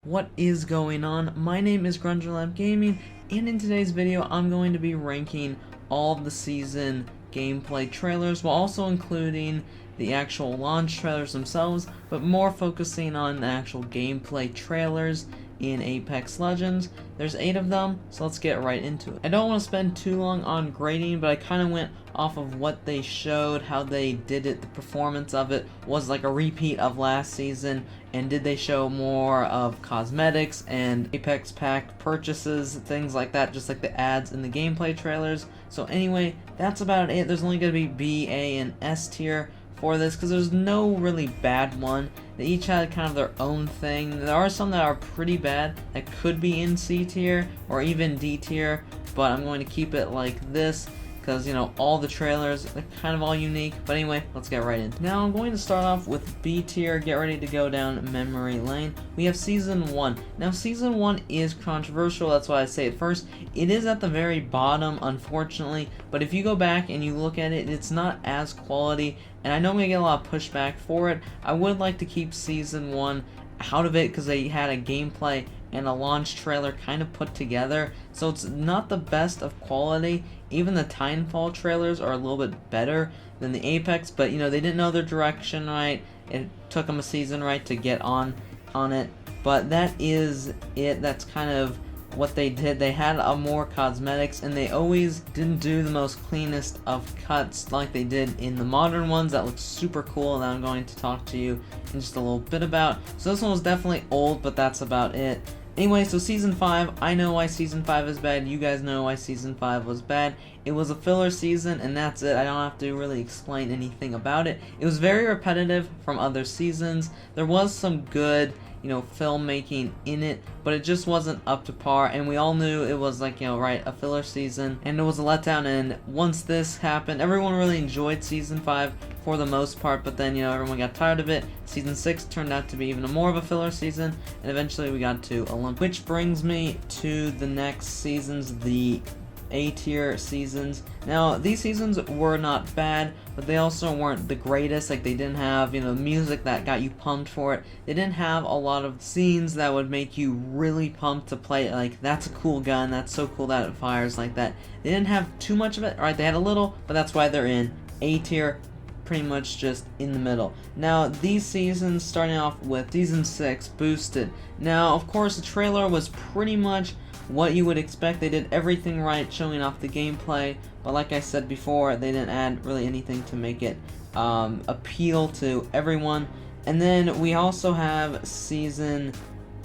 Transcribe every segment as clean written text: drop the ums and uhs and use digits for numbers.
What is going on? My name is Grungelab Gaming, and in today's video I'm going to be ranking all of the season gameplay trailers while also including the actual launch trailers themselves, but more focusing on the actual gameplay trailers in Apex Legends. There's 8 of them, so let's get right into it. I don't want to spend too long on grading, but I kind of went off of what they showed, how they did it, the performance of it was like a repeat of last season, and did they show more of cosmetics and Apex pack purchases, things like that, just like the ads in the gameplay trailers. So anyway, that's about it. There's only going to be B, A, and S tier for this because there's no really bad one. They each had kind of their own thing. There are some that are pretty bad that could be in C tier or even D tier, but I'm going to keep it like this because, you know, all the trailers are kind of all unique. But anyway, let's get right in. Now I'm going to start off with B tier. Get ready to go down memory lane. We have Season 1. Now Season 1 is controversial, that's why I say it first. It is at the very bottom, unfortunately, but if you go back and you look at it, it's not as quality, and I know I'm going to get a lot of pushback for it. I would like to keep Season 1 out of it because they had a gameplay and a launch trailer kind of put together, so it's not the best of quality. Even the Titanfall trailers are a little bit better than the Apex, but you know, they didn't know their direction right. It took them a season right to get on it, but that is it. That's kind of what they did. They had more cosmetics, and they always didn't do the most cleanest of cuts like they did in the modern ones that look super cool that I'm going to talk to you in just a little bit about. So this one was definitely old, but that's about it. Anyway, so Season 5, I know why Season 5 is bad, you guys know why Season 5 was bad. It was a filler season, and that's it. I don't have to really explain anything about it. It was very repetitive from other seasons. There was some good, you know, filmmaking in it, but it just wasn't up to par, and we all knew it was like, you know, right, a filler season, and it was a letdown. And once this happened, everyone really enjoyed Season 5 for the most part, but then, you know, everyone got tired of it. Season 6 turned out to be even more of a filler season, and eventually we got to Olymp. Which brings me to the next seasons, the A-tier seasons. Now, these seasons were not bad, but they also weren't the greatest. Like, they didn't have, you know, music that got you pumped for it. They didn't have a lot of scenes that would make you really pumped to play it. Like, that's a cool gun, that's so cool that it fires like that. They didn't have too much of it. Alright, they had a little, but that's why they're in A-tier, pretty much just in the middle. Now, these seasons, starting off with Season 6, Boosted. Now, of course, the trailer was pretty much what you would expect. They did everything right, showing off the gameplay, but like I said before, they didn't add really anything to make it appeal to everyone. And then we also have Season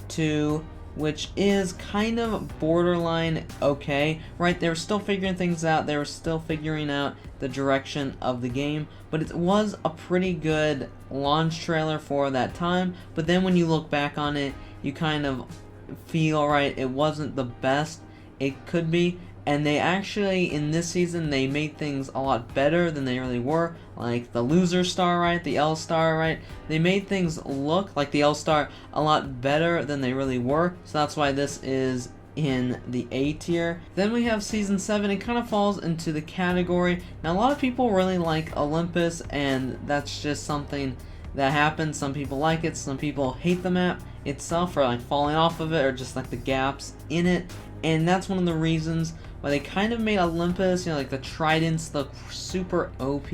2, which is kind of borderline okay, right? They were still figuring things out, they were still figuring out the direction of the game, but it was a pretty good launch trailer for that time. But then when you look back on it, you kind of feel, right, it wasn't the best it could be, and they actually, in this season, they made things a lot better than they really were. Like the loser star, right, the L star, right, they made things look like the L star a lot better than they really were, so that's why this is in the A tier. Then we have Season 7. It kind of falls into the category. Now, a lot of people really like Olympus, and that's just something that happens. Some people like it, some people hate the map itself for like falling off of it or just like the gaps in it, and that's one of the reasons why they kind of made Olympus, you know, like the tridents look super OP.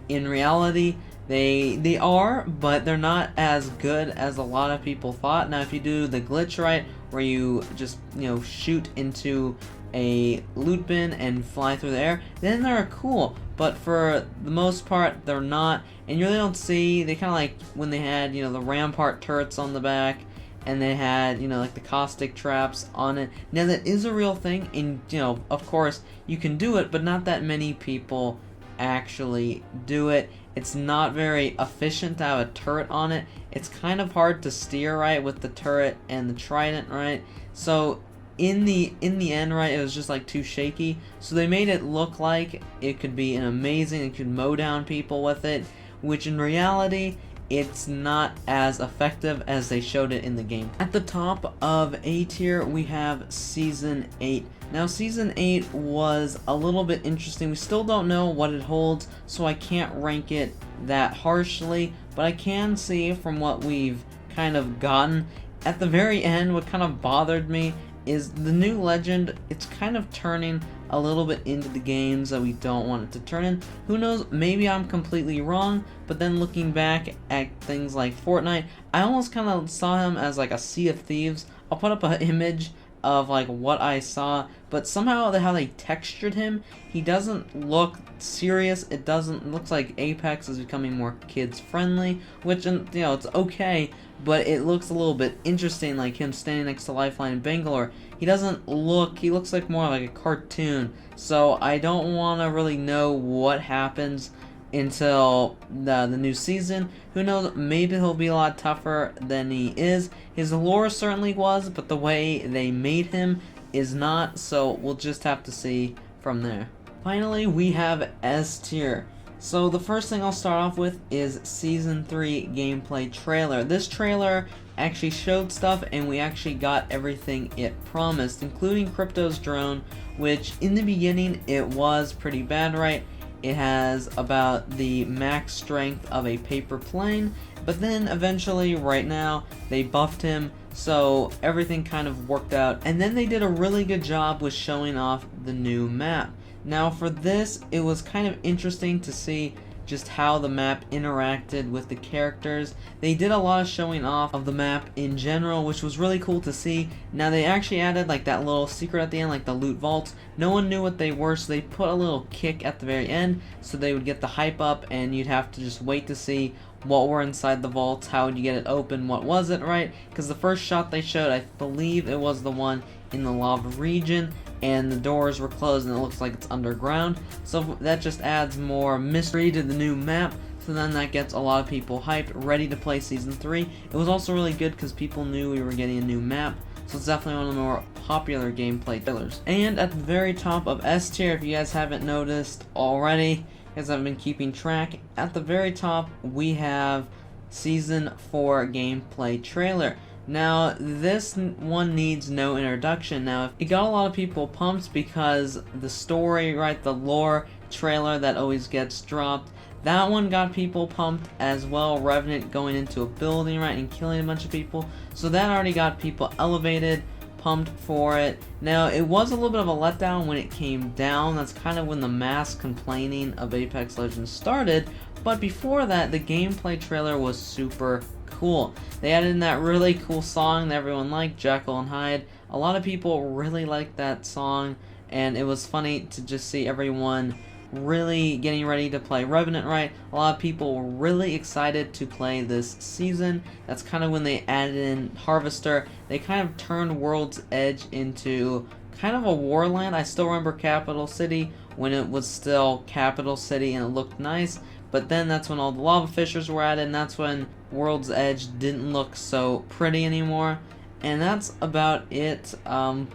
In reality, they are, but they're not as good as a lot of people thought. Now, if you do the glitch right, where you just, you know, shoot into a loot bin and fly through the air, then they're cool, but for the most part they're not, and you really don't see, they kind of like when they had, you know, the Rampart turrets on the back, and they had, you know, like the caustic traps on it. Now that is a real thing, and, you know, of course you can do it, but not that many people actually do it. It's not very efficient to have a turret on it. It's kind of hard to steer right with the turret and the trident, right? So in the end, right, it was just like too shaky, so they made it look like it could be an amazing, it could mow down people with it, which in reality it's not as effective as they showed it in the game. At the top of A tier, we have Season 8. Now, Season 8 was a little bit interesting. We still don't know what it holds, so I can't rank it that harshly, but I can see from what we've kind of gotten, at the very end, what kind of bothered me is the new legend. It's kind of turning a little bit into the games that we don't want it to turn in. Who knows, maybe I'm completely wrong, but then looking back at things like Fortnite, I almost kind of saw him as like a Sea of Thieves. I'll put up an image of like what I saw, but somehow how they textured him, he doesn't look serious. It looks like Apex is becoming more kids friendly, which, you know, it's okay, but it looks a little bit interesting, like him standing next to Lifeline and Bangalore. He looks like more like a cartoon, so I don't want to really know what happens until the new season. Who knows, maybe he'll be a lot tougher than he is. His lore certainly was, but the way they made him is not, so we'll just have to see from there. Finally, we have S tier. So the first thing I'll start off with is Season 3 gameplay trailer. This trailer actually showed stuff, and we actually got everything it promised, including Crypto's drone, which in the beginning it was pretty bad, right? It has about the max strength of a paper plane, but then eventually, right now, they buffed him, so everything kind of worked out. And then they did a really good job with showing off the new map. Now for this, it was kind of interesting to see just how the map interacted with the characters. They did a lot of showing off of the map in general, which was really cool to see. Now they actually added like that little secret at the end, like the loot vaults. No one knew what they were, so they put a little kick at the very end so they would get the hype up, and you'd have to just wait to see what were inside the vaults, how would you get it open, what was it, right? Because the first shot they showed, I believe it was the one in the lava region, and the doors were closed and it looks like it's underground, so that just adds more mystery to the new map. So then that gets a lot of people hyped, ready to play Season 3. It was also really good because people knew we were getting a new map, so it's definitely one of the more popular gameplay trailers. And at the very top of S tier, if you guys haven't noticed already, because I've been keeping track, at the very top we have Season 4 gameplay trailer. Now, this one needs no introduction. Now, it got a lot of people pumped because the story, right, the lore trailer that always gets dropped, that one got people pumped as well. Revenant going into a building, right, and killing a bunch of people. So that already got people elevated, pumped for it. Now, it was a little bit of a letdown when it came down. That's kind of when the mass complaining of Apex Legends started. But before that, the gameplay trailer was super cool. They added in that really cool song that everyone liked, Jekyll and Hyde. A lot of people really liked that song, and it was funny to just see everyone really getting ready to play Revenant, right? A lot of people were really excited to play this season. That's kind of when they added in Harvester. They kind of turned World's Edge into kind of a warland. I still remember Capital City when it was still Capital City and it looked nice, but then that's when all the lava fissures were added, and that's when World's Edge didn't look so pretty anymore. And that's about it.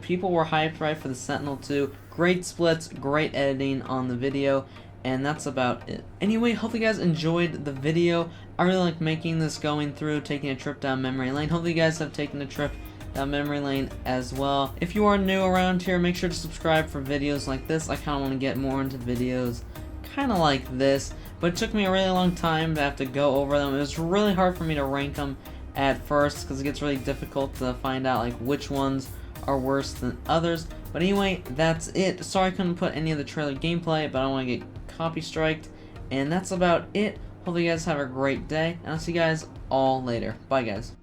People were hyped, right, for the Sentinel 2. Great splits, great editing on the video, and that's about it. Anyway, hope you guys enjoyed the video. I really like making this, going through, taking a trip down memory lane. Hopefully you guys have taken a trip down memory lane as well. If you are new around here, make sure to subscribe for videos like this. I kind of want to get more into videos kind of like this, but it took me a really long time to have to go over them. It was really hard for me to rank them at first because it gets really difficult to find out like which ones are worse than others. But anyway, that's it. Sorry I couldn't put any of the trailer gameplay, but I don't want to get copy striked. And that's about it. Hope you guys have a great day, and I'll see you guys all later. Bye guys.